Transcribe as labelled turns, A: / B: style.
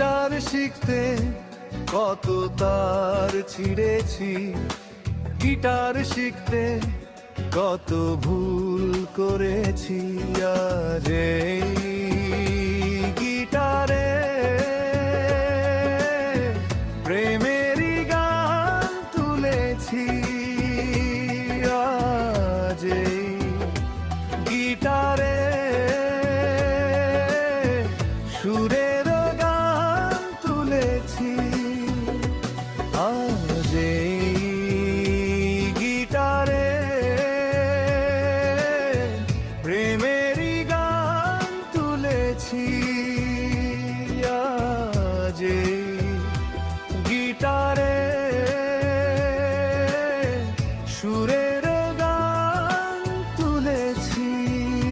A: Guitar শিখতে কত তার ছিঁড়েছি, গিটার শিখতে কত ভুল করেছি। আজ এই গিটারে প্রেমেরই গান তুলেছি। আজ এই গিটারে